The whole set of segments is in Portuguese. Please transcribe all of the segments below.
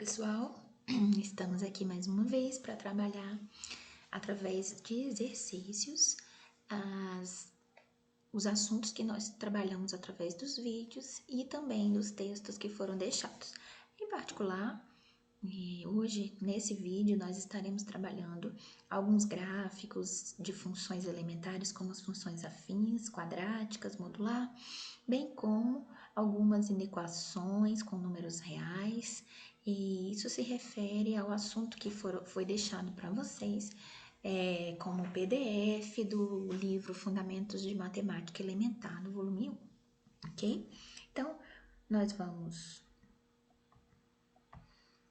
pessoal, estamos aqui mais uma vez para trabalhar através de exercícios os assuntos que nós trabalhamos através dos vídeos e também dos textos que foram deixados. Em particular, hoje nesse vídeo nós estaremos trabalhando alguns gráficos de funções elementares como as funções afins, quadráticas, modular, bem como algumas inequações com números reais, e isso se refere ao assunto que foi deixado para vocês como PDF do livro Fundamentos de Matemática Elementar, no volume 1, ok? Então, nós vamos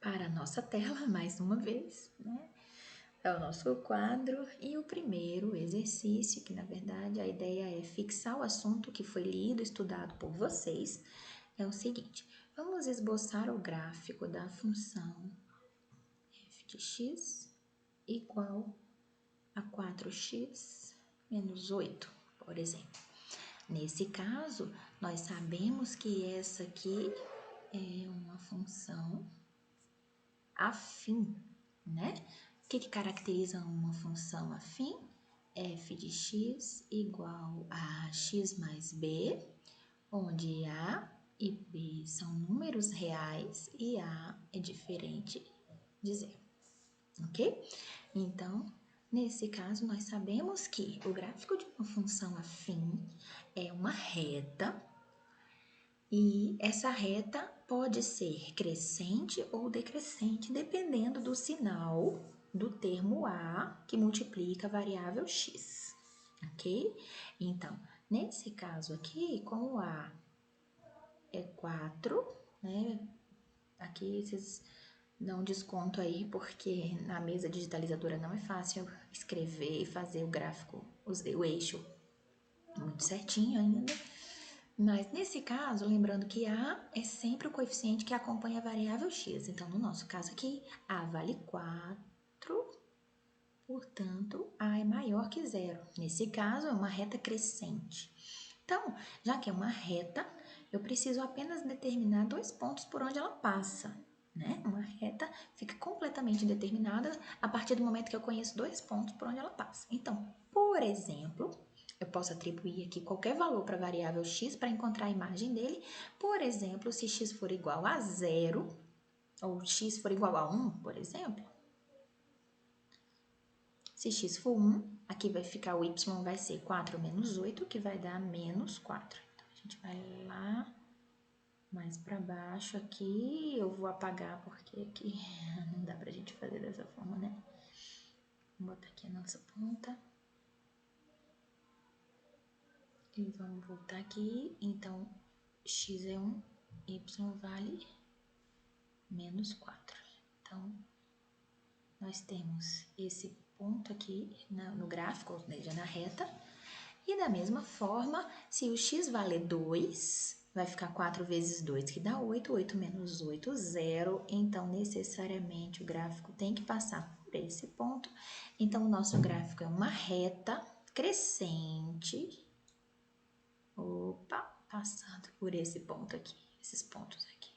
para a nossa tela mais uma vez, né? É o nosso quadro e o primeiro exercício, que na verdade a ideia é fixar o assunto que foi lido, estudado por vocês, é o seguinte: vamos esboçar o gráfico da função f de x igual a 4x menos 8, por exemplo. Nesse caso, nós sabemos que essa aqui é uma função afim, né? O que caracteriza uma função afim? F de x igual a x mais b, onde a e b são números reais e a é diferente de zero, ok? Então, nesse caso, nós sabemos que o gráfico de uma função afim é uma reta e essa reta pode ser crescente ou decrescente, dependendo do sinal do termo a que multiplica a variável x, ok? Então, nesse caso aqui, como a é 4, né? Aqui vocês dão desconto aí, porque na mesa digitalizadora não é fácil escrever e fazer o gráfico, o eixo muito certinho ainda. Mas nesse caso, lembrando que A é sempre o coeficiente que acompanha a variável x. Então, no nosso caso aqui, A vale 4, portanto, A é maior que zero. Nesse caso, é uma reta crescente. Então, já que é uma reta, eu preciso apenas determinar 2 pontos por onde ela passa, né? Uma reta fica completamente determinada a partir do momento que eu conheço 2 pontos por onde ela passa. Então, por exemplo, eu posso atribuir aqui qualquer valor para a variável x para encontrar a imagem dele. Por exemplo, se x for igual a 0, ou x for igual a 1, por exemplo. Se x for 1, aqui vai ficar o y vai ser 4 menos 8, que vai dar menos 4. Então, a gente vai lá mais para baixo aqui. Eu vou apagar porque aqui não dá para a gente fazer dessa forma, né? Vou botar aqui a nossa ponta. E vamos voltar aqui. Então, x é 1, y vale menos 4. Então, nós temos esse ponto aqui no gráfico, ou seja, na reta. E da mesma forma, se o x valer 2, vai ficar 4 vezes 2, que dá 8. 8 menos 8, 0. Então, necessariamente, o gráfico tem que passar por esse ponto. Então, o nosso gráfico é uma reta crescente. Opa, passando por esse ponto aqui, esses pontos aqui,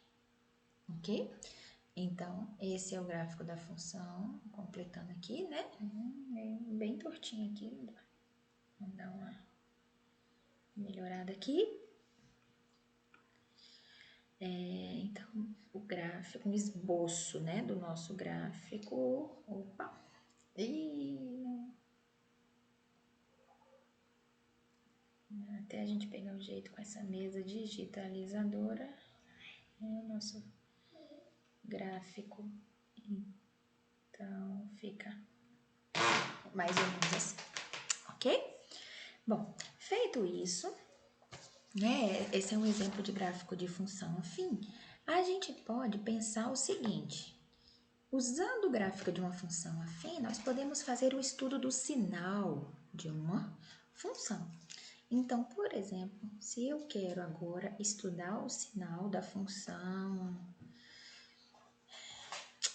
ok? Então, esse é o gráfico da função, completando aqui, né? Bem tortinho aqui, vamos dar uma melhorada aqui. Então, o gráfico, um esboço, né, do nosso gráfico. Opa! Até a gente pegar o jeito com essa mesa digitalizadora, é o nosso gráfico. Então, fica mais ou menos assim, ok? Bom, feito isso, né, esse é um exemplo de gráfico de função afim, a gente pode pensar o seguinte: usando o gráfico de uma função afim, nós podemos fazer o estudo do sinal de uma função. Então, por exemplo, se eu quero agora estudar o sinal da função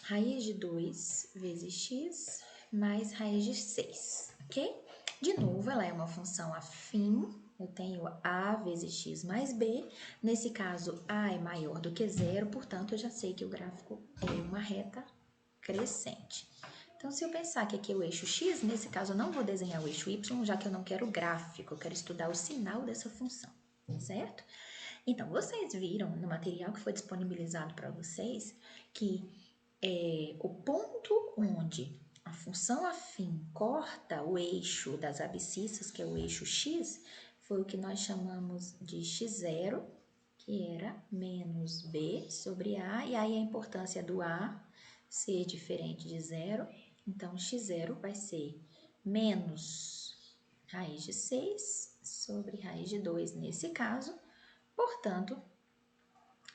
raiz de 2 vezes x mais raiz de 6, ok? De novo, ela é uma função afim, Eu tenho A vezes x mais B. Nesse caso, A é maior do que zero, portanto, eu já sei que o gráfico é uma reta crescente. Então, se eu pensar que aqui é o eixo x, nesse caso eu não vou desenhar o eixo y, já que eu não quero o gráfico, eu quero estudar o sinal dessa função, certo? Então, vocês viram no material que foi disponibilizado para vocês que o ponto onde a função afim corta o eixo das abscissas, que é o eixo x, foi o que nós chamamos de x0, que era menos b sobre a, e aí a importância do a ser diferente de zero, então x0 vai ser menos raiz de 6 sobre raiz de 2 nesse caso, portanto,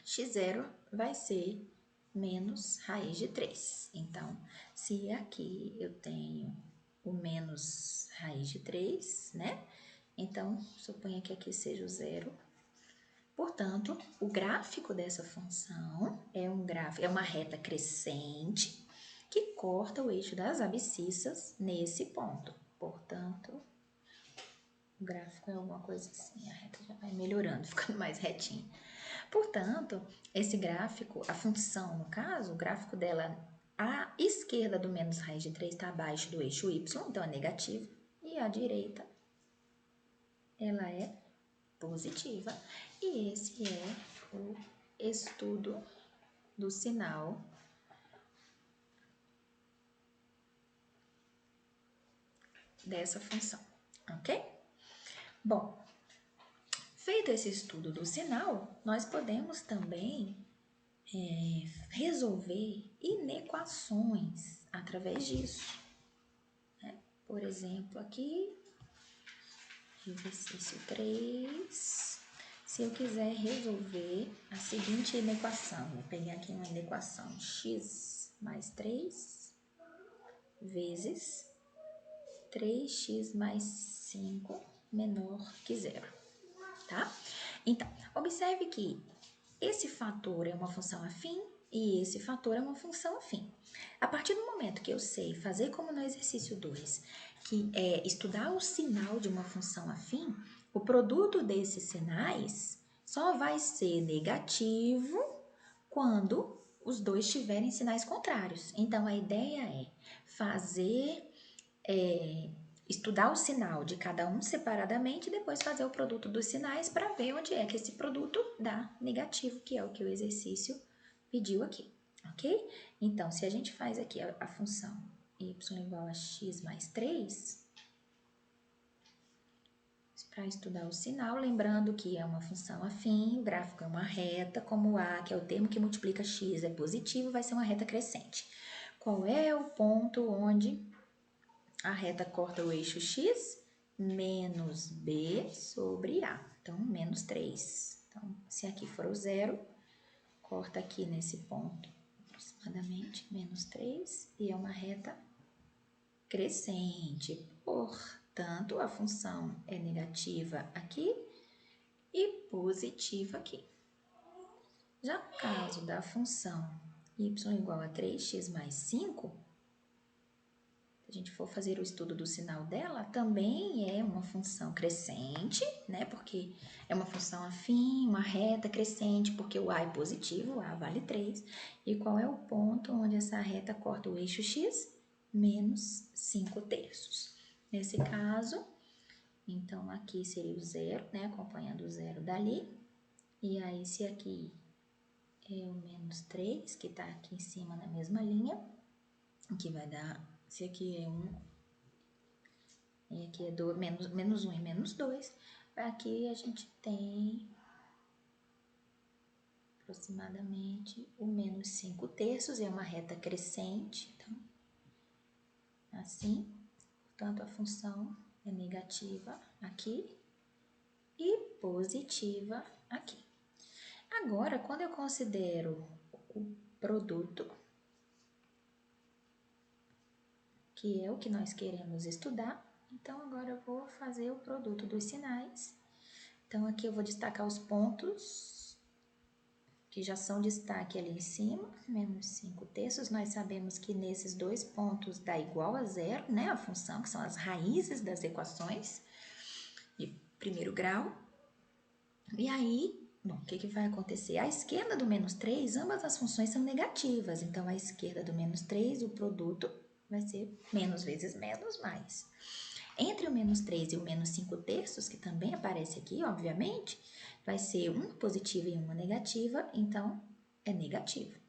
x0 vai ser menos raiz de 3. Então, se aqui eu tenho o menos raiz de 3, né? Então, suponha que aqui seja o zero. Portanto, o gráfico dessa função é uma reta crescente que corta o eixo das abscissas nesse ponto. Portanto, o gráfico é alguma coisa assim, a reta já vai melhorando, ficando mais retinha. Portanto, esse gráfico, a função no caso, o gráfico dela, à esquerda do menos raiz de 3 está abaixo do eixo y, então é negativo, e à direita ela é positiva. E esse é o estudo do sinal dessa função, ok? Bom, feito esse estudo do sinal, nós podemos também resolver inequações através disso. Né? Por exemplo, aqui, exercício 3, se eu quiser resolver a seguinte inequação, vou pegar aqui uma inequação x mais 3 vezes 3x mais 5 menor que zero, tá? Então, observe que esse fator é uma função afim e esse fator é uma função afim. A partir do momento que eu sei fazer como no exercício 2, que é estudar o sinal de uma função afim, o produto desses sinais só vai ser negativo quando os dois tiverem sinais contrários. Então, a ideia é fazer estudar o sinal de cada um separadamente e depois fazer o produto dos sinais para ver onde é que esse produto dá negativo, que é o que o exercício pediu aqui, ok? Então, se a gente faz aqui a função y igual a x mais 3, para estudar o sinal, lembrando que é uma função afim, o gráfico é uma reta, como A, que é o termo que multiplica x, é positivo, vai ser uma reta crescente. Qual é o ponto onde a reta corta o eixo x? Menos b sobre a. Então, menos 3. Então, se aqui for o zero, corta aqui nesse ponto, aproximadamente, menos 3. E é uma reta crescente. Portanto, a função é negativa aqui e positiva aqui. Já no caso da função y igual a 3x mais 5, a gente for fazer o estudo do sinal dela, também é uma função crescente, né? Porque é uma função afim, uma reta crescente, porque o A é positivo, o A vale 3. E qual é o ponto onde essa reta corta o eixo x? Menos 5 terços. Nesse caso, então aqui seria o zero, né? Acompanhando o zero dali. E aí, se aqui é o menos 3, que está aqui em cima na mesma linha, que vai dar... Se aqui é 1, e aqui é menos 1 e menos 2, aqui a gente tem aproximadamente o menos 5 terços, é uma reta crescente, então, assim, portanto, a função é negativa aqui e positiva aqui. Agora, quando eu considero o produto, que é o que nós queremos estudar, então agora eu vou fazer o produto dos sinais. Então aqui eu vou destacar os pontos que já são destaque ali em cima, menos 5 terços. Nós sabemos que nesses dois pontos dá igual a zero, né? A função, que são as raízes das equações. E primeiro grau. E aí, bom, o que vai acontecer? À esquerda do menos 3, ambas as funções são negativas. Então, à esquerda do menos 3, o produto vai ser menos vezes menos mais. Entre o menos 3 e o menos 5 terços, que também aparece aqui, obviamente, vai ser uma positiva e uma negativa, então é negativo.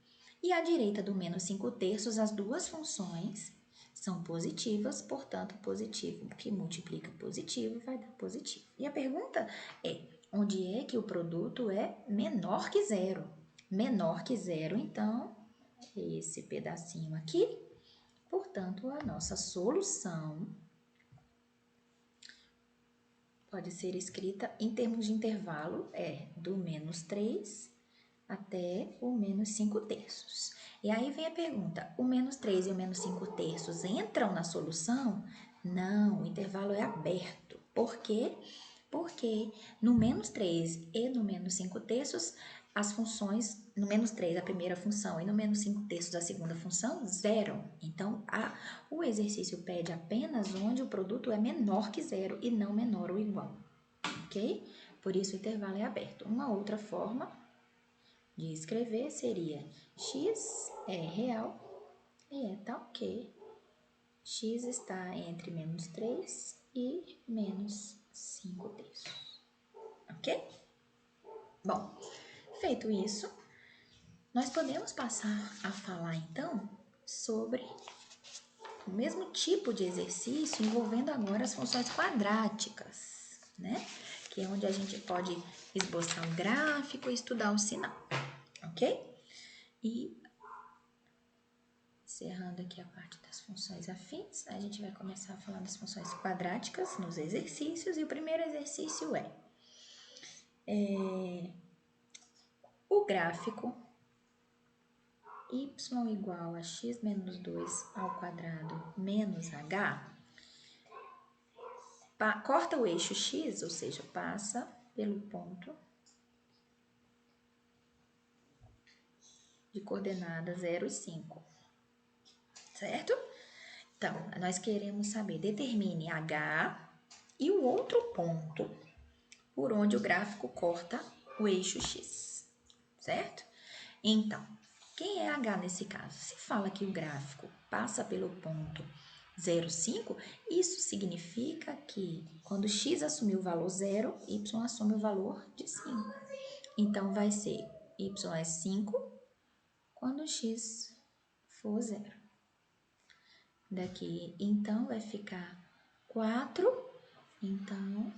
E à direita do menos 5 terços, as duas funções são positivas, portanto, positivo que multiplica positivo vai dar positivo. E a pergunta é, onde é que o produto é menor que zero? Menor que zero, então, esse pedacinho aqui. Portanto, a nossa solução pode ser escrita em termos de intervalo, do menos 3 até o menos 5 terços. E aí vem a pergunta, o menos 3 e o menos 5 terços entram na solução? Não, o intervalo é aberto. Por quê? Porque no menos 3 e no menos 5 terços, as funções, no menos 3 a primeira função e no menos 5 terços a segunda função, zeram. Então, o exercício pede apenas onde o produto é menor que zero e não menor ou igual, ok? Por isso o intervalo é aberto. Uma outra forma de escrever seria x é real e é tal que x está entre menos 3 e menos 5 terços, ok? Bom, feito isso, nós podemos passar a falar então sobre o mesmo tipo de exercício envolvendo agora as funções quadráticas, né? Que é onde a gente pode esboçar um gráfico e estudar um sinal, ok? E encerrando aqui a parte das funções afins, a gente vai começar a falar das funções quadráticas nos exercícios. E o primeiro exercício é o gráfico y igual a x menos 2 ao quadrado menos h, corta o eixo x, ou seja, passa pelo ponto de coordenadas 0 e 5, certo? Então, nós queremos saber, determine h e o outro ponto por onde o gráfico corta o eixo x, certo? Então, quem é h nesse caso? Se fala que o gráfico passa pelo ponto 0,5, isso significa que quando x assumir o valor 0, y assume o valor de 5. Então, vai ser y é 5 quando x for 0. Daqui, então, vai ficar 4, então,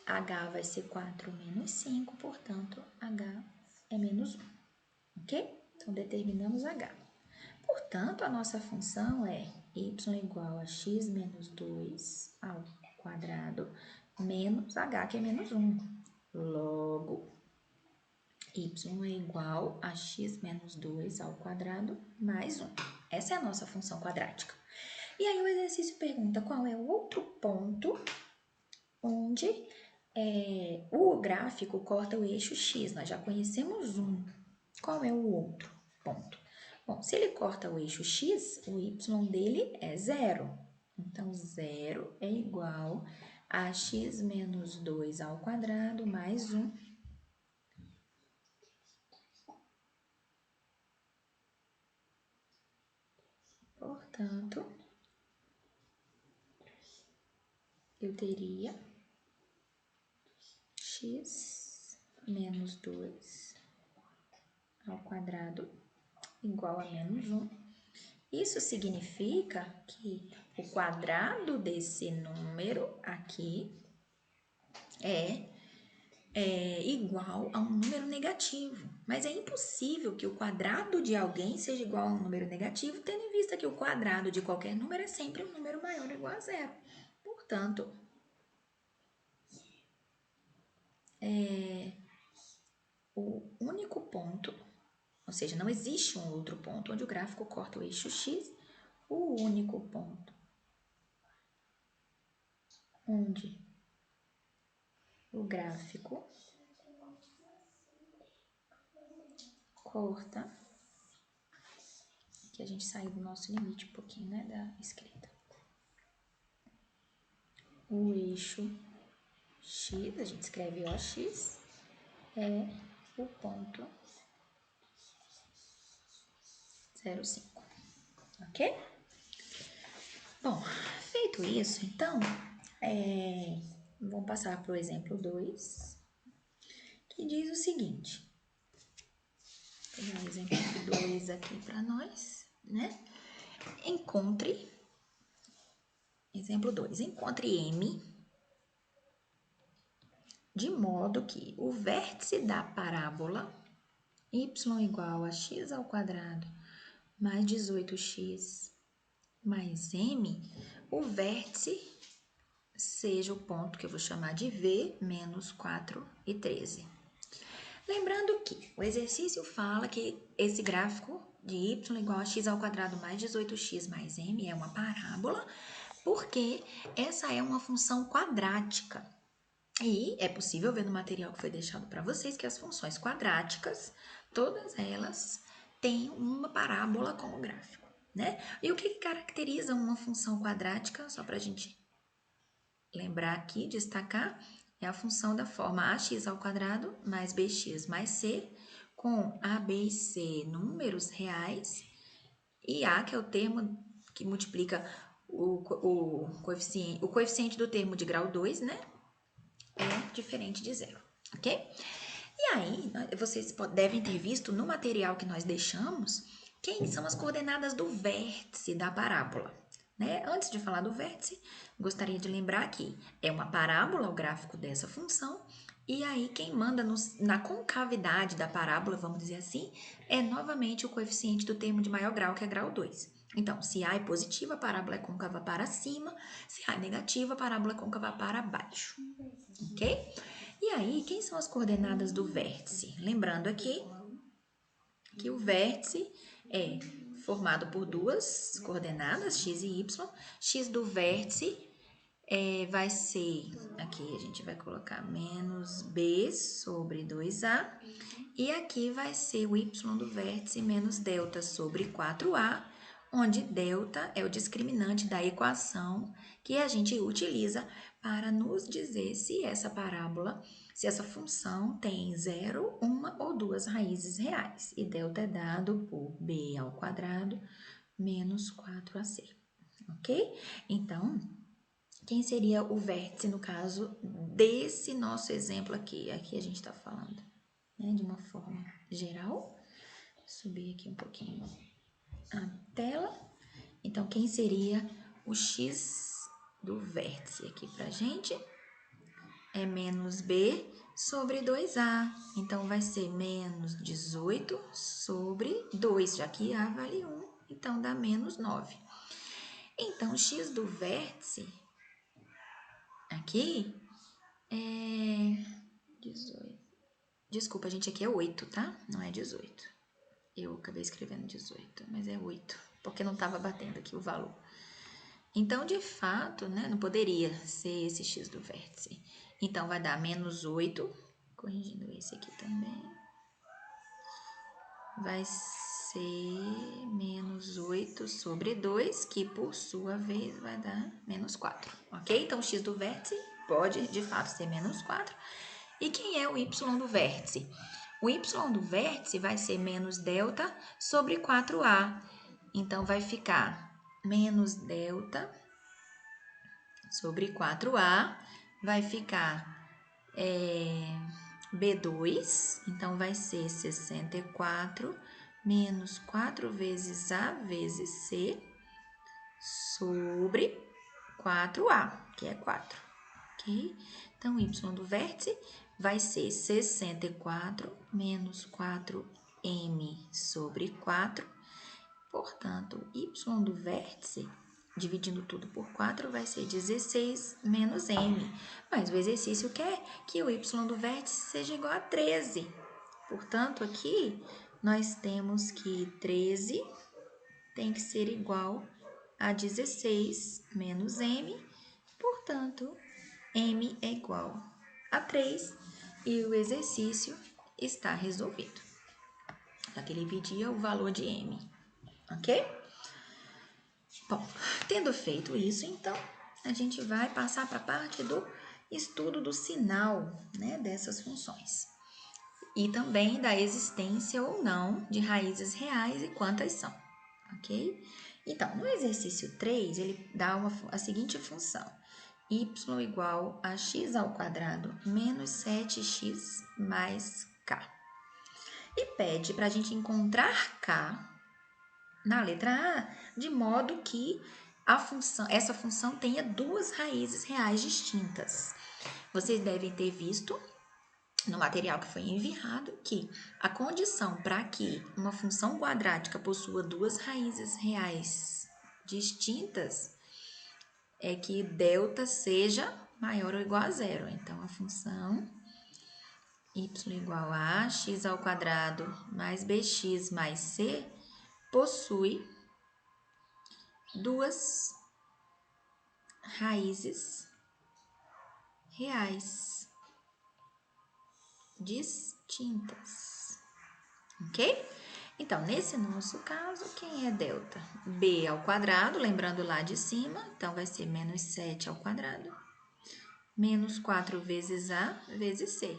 h vai ser 4 menos 5, portanto, h é menos 1, ok? Então, determinamos h. Portanto, a nossa função é y igual a x menos 2 ao quadrado menos h, que é menos 1. Logo, y é igual a x menos 2 ao quadrado mais 1. Essa é a nossa função quadrática. E aí o exercício pergunta qual é o outro ponto onde o gráfico corta o eixo x. Nós já conhecemos um. Qual é o outro ponto? Bom, se ele corta o eixo x, o y dele é 0. Então, 0 é igual a x menos 2 ao quadrado mais 1. Portanto, eu teria x menos 2 ao quadrado igual a menos 1. Isso significa que o quadrado desse número aqui é igual a um número negativo. Mas é impossível que o quadrado de alguém seja igual a um número negativo, tendo em vista que o quadrado de qualquer número é sempre um número maior ou igual a zero. Portanto, o único ponto, ou seja, não existe um outro ponto onde o gráfico corta o eixo x, o único ponto onde o gráfico corta, que a gente saiu do nosso limite um pouquinho, né, da escrita, o eixo x, a gente escreve OX, é o ponto 0,5, ok? Bom, feito isso, então, vamos passar para o exemplo 2, que diz o seguinte. Vou pegar o exemplo 2 aqui para nós, né? Exemplo 2, encontre M de modo que o vértice da parábola y igual a x ao quadrado mais 18x mais m, o vértice seja o ponto que eu vou chamar de V menos 4 e 13. Lembrando que o exercício fala que esse gráfico de y igual a x ao quadrado mais 18x mais m é uma parábola, porque essa é uma função quadrática. E é possível ver no material que foi deixado para vocês que as funções quadráticas, todas elas têm uma parábola como gráfico, né? E o que caracteriza uma função quadrática, só para a gente lembrar aqui, destacar, é a função da forma ax ao quadrado mais bx mais c, com a, b e c números reais, e a, que é o termo que multiplica o coeficiente do termo de grau 2, né? É diferente de zero, ok? E aí, vocês devem ter visto no material que nós deixamos quem são as coordenadas do vértice da parábola, né? Antes de falar do vértice, gostaria de lembrar que é uma parábola o gráfico dessa função, e aí quem manda na concavidade da parábola, vamos dizer assim, é novamente o coeficiente do termo de maior grau, que é grau 2. Então, se A é positiva, a parábola é côncava para cima, se A é negativa, a parábola é côncava para baixo, ok? E aí, quem são as coordenadas do vértice? Lembrando aqui que o vértice é formado por duas coordenadas, x e y. X do vértice vai ser, aqui a gente vai colocar menos b sobre 2a, e aqui vai ser o y do vértice menos delta sobre 4a, onde delta é o discriminante da equação que a gente utiliza para nos dizer se essa parábola, se essa função tem 0, 1 ou 2 raízes reais. E delta é dado por b ao quadrado menos 4ac, ok? Então, quem seria o vértice no caso desse nosso exemplo aqui? Aqui a gente está falando, né, de uma forma geral. Vou subir aqui um pouquinho a tela. Então, quem seria o x do vértice aqui pra gente? É menos b sobre 2a. Então, vai ser menos 18 sobre 2, já que a vale 1, então dá menos 9. Então, x do vértice aqui é 18. Desculpa, gente, aqui é 8, tá? Não é 18. Eu acabei escrevendo 18, mas é 8, porque não estava batendo aqui o valor. Então, de fato, né, não poderia ser esse x do vértice. Então, vai dar menos 8, corrigindo esse aqui também. Vai ser menos 8 sobre 2, que por sua vez vai dar menos 4, ok? Então, o x do vértice pode, de fato, ser menos 4. E quem é o y do vértice? O y do vértice vai ser menos delta sobre 4a. Então, vai ficar menos delta sobre 4a, vai ficar B2, então vai ser 64 menos 4 vezes A vezes C sobre 4A, que é 4, ok? Então, y do vértice vai ser 64 menos 4m sobre 4, portanto, y do vértice, dividindo tudo por 4, vai ser 16 menos m. Mas o exercício quer que o y do vértice seja igual a 13. Portanto, aqui nós temos que 13 tem que ser igual a 16 menos m. Portanto, m é igual a 3 e o exercício está resolvido. Já que ele pedia o valor de m, ok? Bom, tendo feito isso, então, a gente vai passar para a parte do estudo do sinal, né, dessas funções. E também da existência ou não de raízes reais e quantas são, ok? Então, no exercício 3, ele dá a seguinte função: y igual a x ao quadrado menos 7x mais k. E pede para a gente encontrar k na letra A, de modo que essa função tenha duas raízes reais distintas. Vocês devem ter visto no material que foi enviado que a condição para que uma função quadrática possua duas raízes reais distintas é que delta seja maior ou igual a zero. Então, a função y igual a x ao quadrado mais bx mais c possui duas raízes reais distintas, ok? Então, nesse nosso caso, quem é delta? B ao quadrado, lembrando lá de cima, então vai ser menos 7 ao quadrado, menos 4 vezes A vezes C.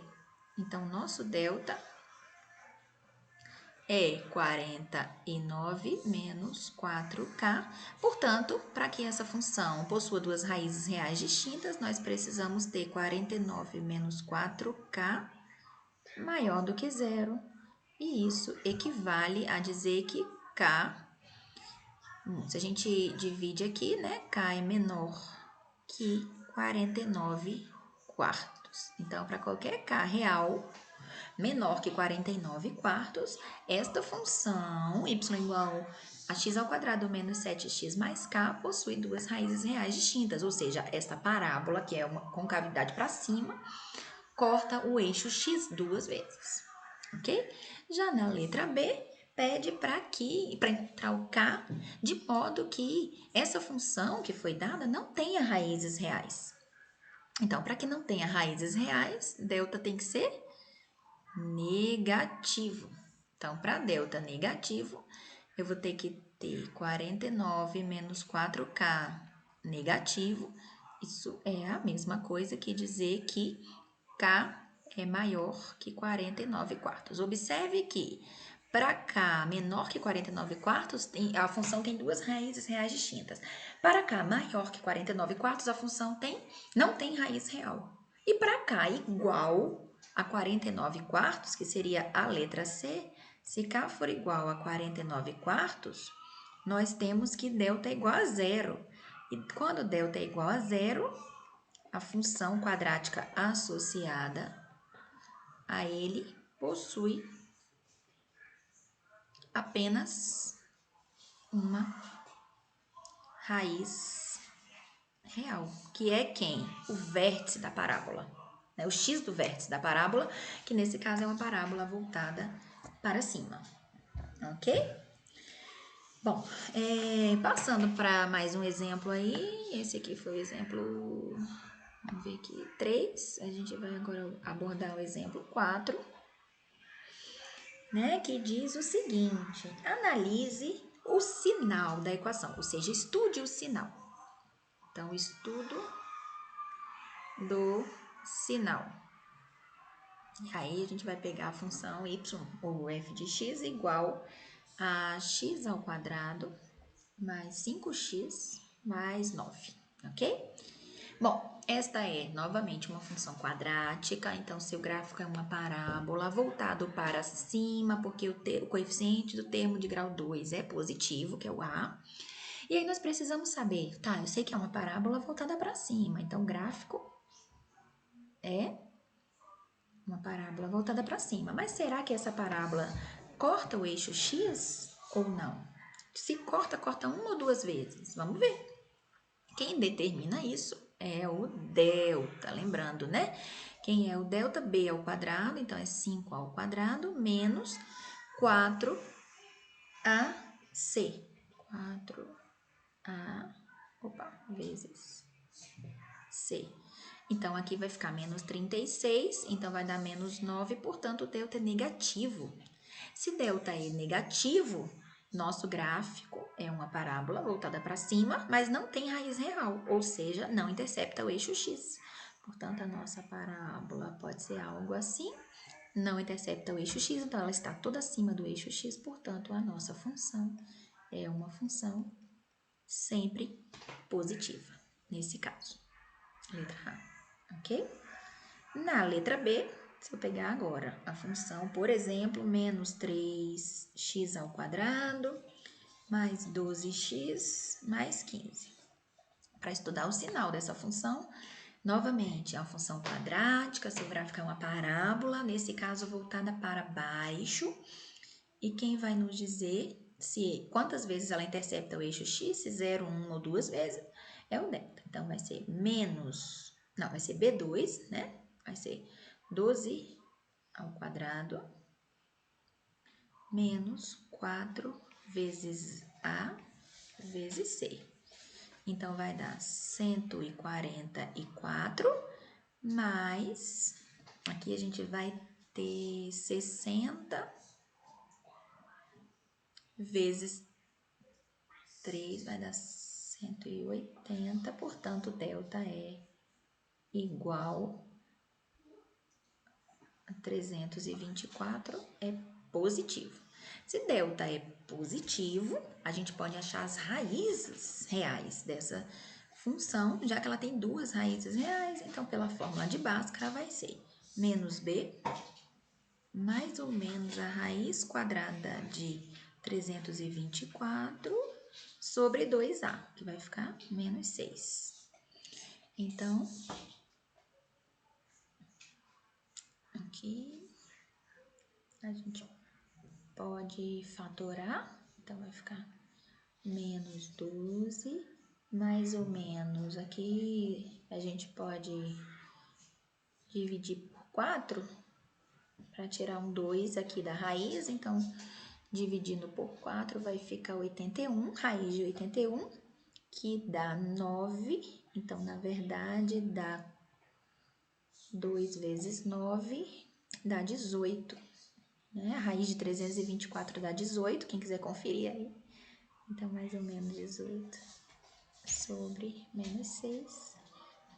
Então, nosso delta é 49 menos 4k. Portanto, para que essa função possua duas raízes reais distintas, nós precisamos ter 49 menos 4k maior do que zero. E isso equivale a dizer que k, se a gente divide aqui, né, k é menor que 49 quartos. Então, para qualquer k real menor que 49 quartos, esta função y igual a x ao quadrado menos 7x mais k possui duas raízes reais distintas, ou seja, esta parábola, que é uma concavidade para cima, corta o eixo x duas vezes, ok? Já na letra B, pede para encontrar o k, de modo que essa função que foi dada não tenha raízes reais. Então, para que não tenha raízes reais, delta tem que ser negativo. Então, para delta negativo, eu vou ter que ter 49 menos 4k negativo. Isso é a mesma coisa que dizer que k é maior que 49 quartos. Observe que para k menor que 49 quartos, a função tem duas raízes reais distintas. Para k maior que 49 quartos, a função não tem raiz real. E para k igual a 49 quartos, que seria a letra C, se k for igual a 49 quartos, nós temos que delta é igual a zero. E quando delta é igual a zero, a função quadrática associada a ele possui apenas uma raiz real, que é quem? O vértice da parábola, né? O x do vértice da parábola, que nesse caso é uma parábola voltada para cima, ok? Bom, passando para mais um exemplo aí, esse aqui foi o exemplo, vamos ver aqui, 3, a gente vai agora abordar o exemplo 4, né, que diz o seguinte: analise o sinal da equação, ou seja, estude o sinal. Então, estudo do sinal. E aí, a gente vai pegar a função y, ou f de x, igual a x ao quadrado mais 5x mais 9, ok? Bom, esta é, novamente, uma função quadrática, então seu gráfico é uma parábola voltado para cima, porque o coeficiente do termo de grau 2 é positivo, que é o A. E aí nós precisamos saber, tá, eu sei que é uma parábola voltada para cima, então o gráfico é uma parábola voltada para cima. Mas será que essa parábola corta o eixo X ou não? Se corta, corta uma ou duas vezes? Vamos ver. Quem determina isso é o delta, lembrando, né? Quem é o delta? B ao quadrado, então é 5 ao quadrado menos 4AC. 4A, vezes C. Então, aqui vai ficar menos 36, então vai dar menos 9, portanto, o delta é negativo. Se delta é negativo, nosso gráfico é uma parábola voltada para cima, mas não tem raiz real, ou seja, não intercepta o eixo x. Portanto, a nossa parábola pode ser algo assim. Não intercepta o eixo x, então ela está toda acima do eixo x, portanto, a nossa função é uma função sempre positiva, nesse caso. Letra A, ok? Na letra B, se eu pegar agora a função, por exemplo, menos 3x ao quadrado mais 12x mais 15. Para estudar o sinal dessa função, novamente, é uma função quadrática, seu gráfico é uma parábola, nesse caso voltada para baixo. E quem vai nos dizer quantas vezes ela intercepta o eixo x, se 0, 1 ou 2 vezes, é o delta. Então, vai ser vai ser B2, né? Vai ser 12 ao quadrado menos 4 vezes A vezes C. Então, vai dar 144 mais, aqui a gente vai ter 60 vezes 3, vai dar 180, portanto, delta é igual a 324, é positivo. Se delta é positivo, a gente pode achar as raízes reais dessa função, já que ela tem duas raízes reais, então pela fórmula de Bhaskara vai ser menos b mais ou menos a raiz quadrada de 324 sobre 2a, que vai ficar menos 6. Então, aqui a gente pode fatorar, então vai ficar menos 12, mais ou menos, aqui a gente pode dividir por 4 para tirar um 2 aqui da raiz, então dividindo por 4 vai ficar 81, raiz de 81, que dá 9, então na verdade dá 2 vezes 9 dá 18, né? A raiz de 324 dá 18, quem quiser conferir aí. Então, mais ou menos 18 sobre menos 6.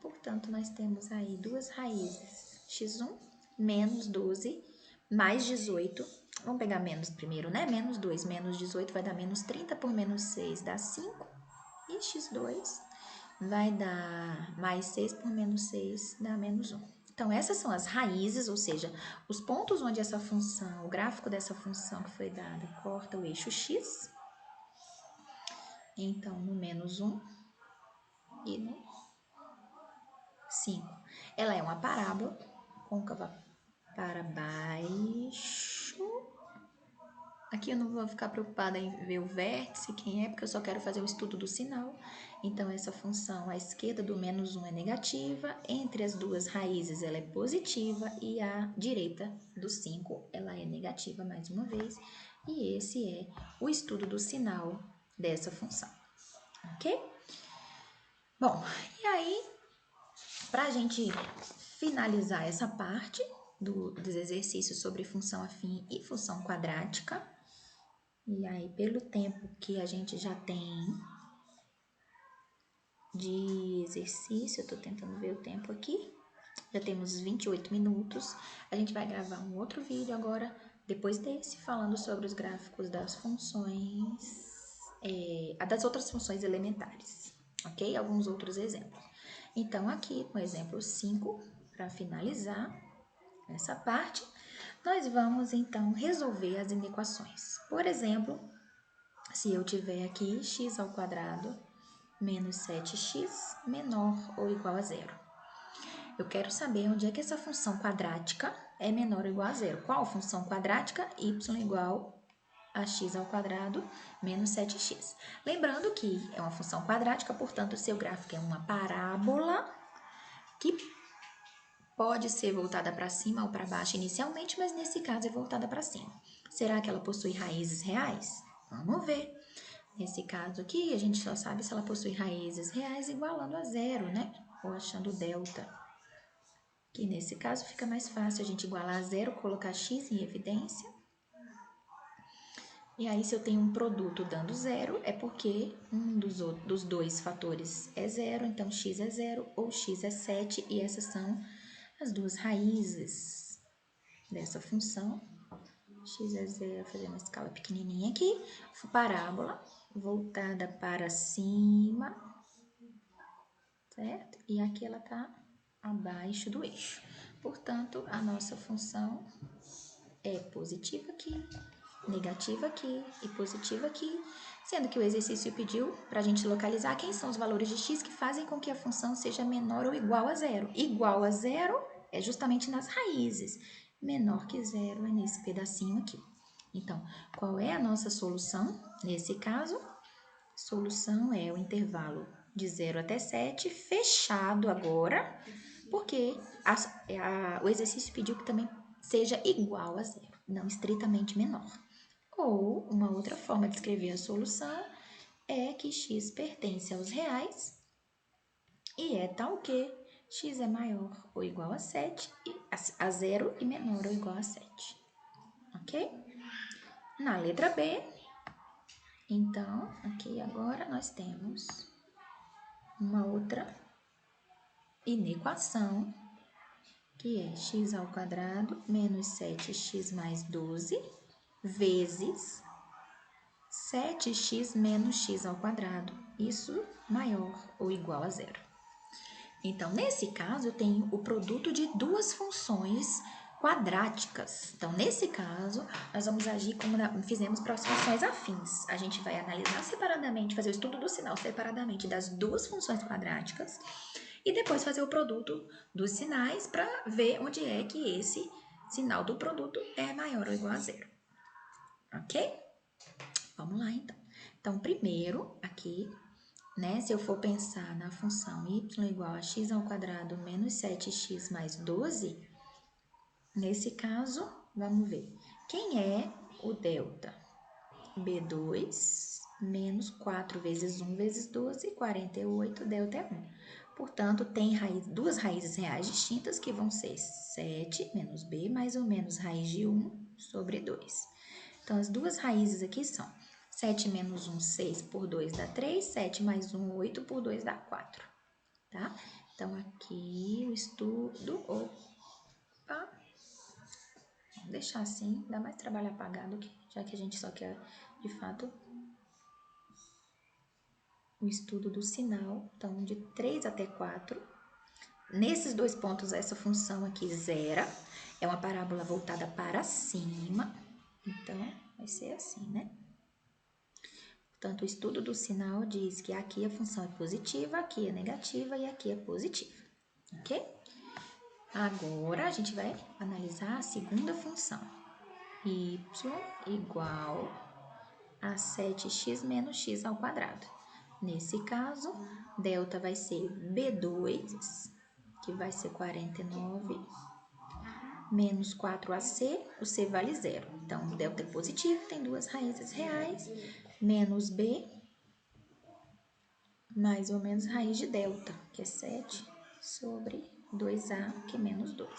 Portanto, nós temos aí duas raízes, x1 menos 12 mais 18. Vamos pegar menos primeiro, né? Menos 2 menos 18 vai dar menos 30 por menos 6 dá 5. E x2 vai dar mais 6 por menos 6 dá menos 1. Então, essas são as raízes, ou seja, os pontos onde essa função, o gráfico dessa função que foi dada, corta o eixo x. Então, no menos 1 e no 5. Ela é uma parábola côncava para baixo. Aqui eu não vou ficar preocupada em ver o vértice, quem é, porque eu só quero fazer o estudo do sinal. Então, essa função à esquerda do menos 1 é negativa, entre as duas raízes ela é positiva e à direita do 5 ela é negativa mais uma vez. E esse é o estudo do sinal dessa função, ok? Bom, e aí, para a gente finalizar essa parte dos exercícios sobre função afim e função quadrática, e aí, pelo tempo que a gente já tem de exercício, eu tô tentando ver o tempo aqui, já temos 28 minutos, a gente vai gravar um outro vídeo agora, depois desse, falando sobre os gráficos das funções, das outras funções elementares, ok? Alguns outros exemplos. Então, aqui no exemplo 5, para finalizar essa parte, nós vamos então resolver as inequações. Por exemplo, se eu tiver aqui x ao quadrado menos 7x menor ou igual a zero. Eu quero saber onde é que essa função quadrática é menor ou igual a zero. Qual função quadrática? Y igual a x ao quadrado menos 7x. Lembrando que é uma função quadrática, portanto, o seu gráfico é uma parábola que pode ser voltada para cima ou para baixo inicialmente, mas nesse caso é voltada para cima. Será que ela possui raízes reais? Vamos ver. Nesse caso aqui, a gente só sabe se ela possui raízes reais igualando a zero, né? Ou achando delta. Que nesse caso fica mais fácil a gente igualar a zero, colocar x em evidência. E aí, se eu tenho um produto dando zero, é porque um dos dois fatores é zero, então x é zero ou x é 7, e essas são as duas raízes dessa função. X é zero, vou fazer uma escala pequenininha aqui, parábola voltada para cima, certo? E aqui ela está abaixo do eixo. Portanto, a nossa função é positiva aqui, negativa aqui e positiva aqui, sendo que o exercício pediu para a gente localizar quem são os valores de x que fazem com que a função seja menor ou igual a zero. Igual a zero é justamente nas raízes, menor que zero é nesse pedacinho aqui. Então, qual é a nossa solução? Nesse caso, solução é o intervalo de 0 até 7, fechado agora, porque o exercício pediu que também seja igual a zero, não estritamente menor. Ou, uma outra forma de escrever a solução é que x pertence aos reais e é tal que x é maior ou igual a 7, a 0 e menor ou igual a 7. Ok? Na letra B, então, aqui agora nós temos uma outra inequação, que é x ao quadrado menos 7x mais 12 vezes 7x menos x ao quadrado, isso maior ou igual a zero. Então, nesse caso, eu tenho o produto de duas funções quadráticas. Então, nesse caso, nós vamos agir como fizemos para as funções afins. A gente vai analisar separadamente, fazer o estudo do sinal separadamente das duas funções quadráticas e depois fazer o produto dos sinais para ver onde é que esse sinal do produto é maior ou igual a zero. Ok? Vamos lá, então. Então, primeiro, aqui, né, se eu for pensar na função y igual a x ao quadrado menos 7x mais 12, nesse caso, vamos ver. Quem é o delta? B2 menos 4 vezes 1 vezes 12, 48, delta é 1. Portanto, tem duas raízes reais distintas que vão ser 7 menos b mais ou menos raiz de 1 sobre 2. Então, as duas raízes aqui são 7 menos 1, 6 por 2 dá 3, 7 mais 1, 8 por 2 dá 4, tá? Então, aqui o estudo, opa, vamos deixar assim, dá mais trabalho apagado, já que a gente só quer, de fato, o estudo do sinal, então, de 3 até 4. Nesses dois pontos, essa função aqui zera, é uma parábola voltada para cima, então, vai ser assim, né? Portanto, o estudo do sinal diz que aqui a função é positiva, aqui é negativa e aqui é positiva, ok? Agora, a gente vai analisar a segunda função. Y igual a 7x menos x ao quadrado. Nesse caso, delta vai ser B2, que vai ser 49, menos 4ac, o c vale zero. Então, delta é positivo, tem duas raízes reais, menos b, mais ou menos raiz de delta, que é 7 sobre 2a, que é menos 2.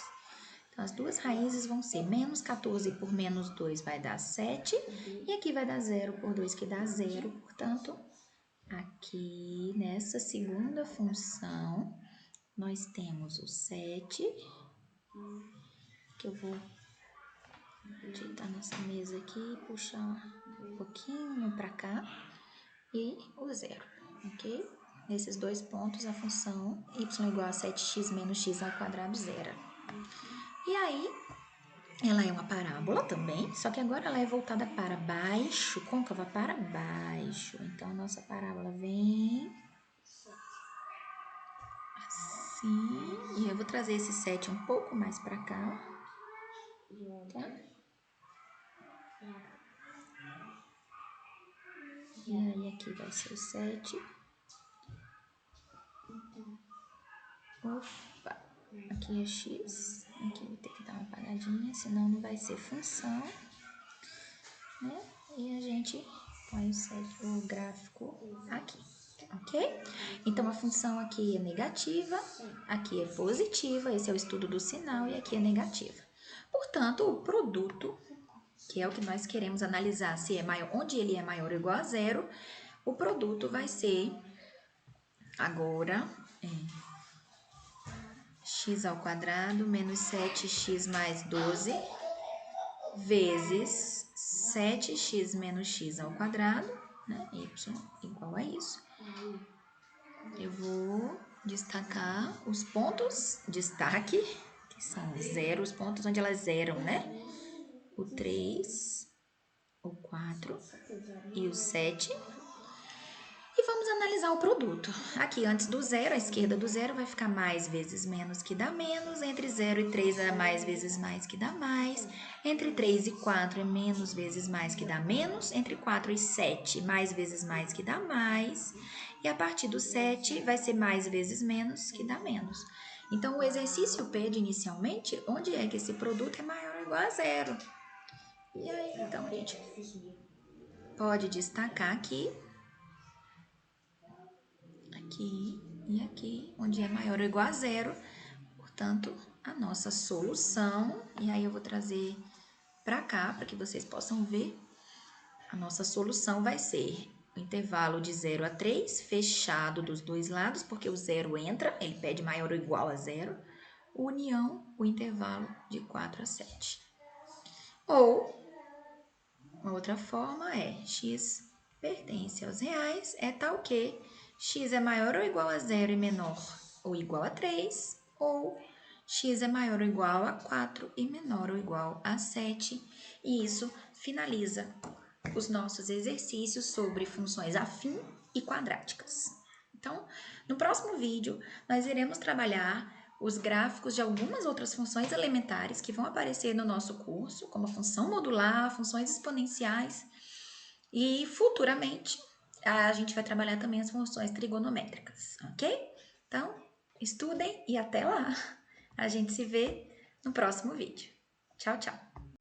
Então, as duas raízes vão ser menos 14 por menos 2 vai dar 7, e aqui vai dar 0 por 2, que dá 0. Portanto, aqui nessa segunda função, nós temos o 7, que eu vou ajeitar nessa mesa aqui e puxar um pouquinho para cá, e o 0, ok? Nesses dois pontos, a função y igual a 7x menos x ao quadrado zera. E aí, ela é uma parábola também, só que agora ela é voltada para baixo, côncava para baixo. Então, a nossa parábola vem assim, e eu vou trazer esse 7 um pouco mais para cá, tá? E aí, aqui vai ser o 7. Opa, aqui é x, aqui vou ter que dar uma apagadinha, senão não vai ser função, né? E a gente põe o gráfico aqui, ok? Então, a função aqui é negativa, aqui é positiva, esse é o estudo do sinal, e aqui é negativa. Portanto, o produto que é o que nós queremos analisar, se é maior, onde ele é maior ou igual a zero, o produto vai ser, agora, x ao quadrado menos 7x mais 12 vezes 7x menos x ao quadrado, né? Y igual a isso. Eu vou destacar os pontos destaque, que são zero, os pontos onde elas zeram, né? O 3, o 4 e o 7. E vamos analisar o produto. Aqui, antes do zero, à esquerda do zero vai ficar mais vezes menos que dá menos. Entre 0 e 3 é mais vezes mais que dá mais. Entre 3 e 4 é menos vezes mais que dá menos. Entre 4 e 7, mais vezes mais que dá mais. E a partir do 7 vai ser mais vezes menos que dá menos. Então, o exercício pede inicialmente onde é que esse produto é maior ou igual a zero. E aí, então, a gente pode destacar aqui e aqui, onde é maior ou igual a zero. Portanto, a nossa solução, e aí eu vou trazer para cá, para que vocês possam ver, a nossa solução vai ser o intervalo de 0 a 3, fechado dos dois lados, porque o zero entra, ele pede maior ou igual a zero, união, o intervalo de 4 a 7. Ou, uma outra forma é, x pertence aos reais, é tal que x é maior ou igual a 0 e menor ou igual a 3, ou x é maior ou igual a 4 e menor ou igual a 7. E isso finaliza os nossos exercícios sobre funções afim e quadráticas. Então, no próximo vídeo, nós iremos trabalhar os gráficos de algumas outras funções elementares que vão aparecer no nosso curso, como a função modular, funções exponenciais, e futuramente a gente vai trabalhar também as funções trigonométricas, ok? Então, estudem e até lá! A gente se vê no próximo vídeo. Tchau, tchau!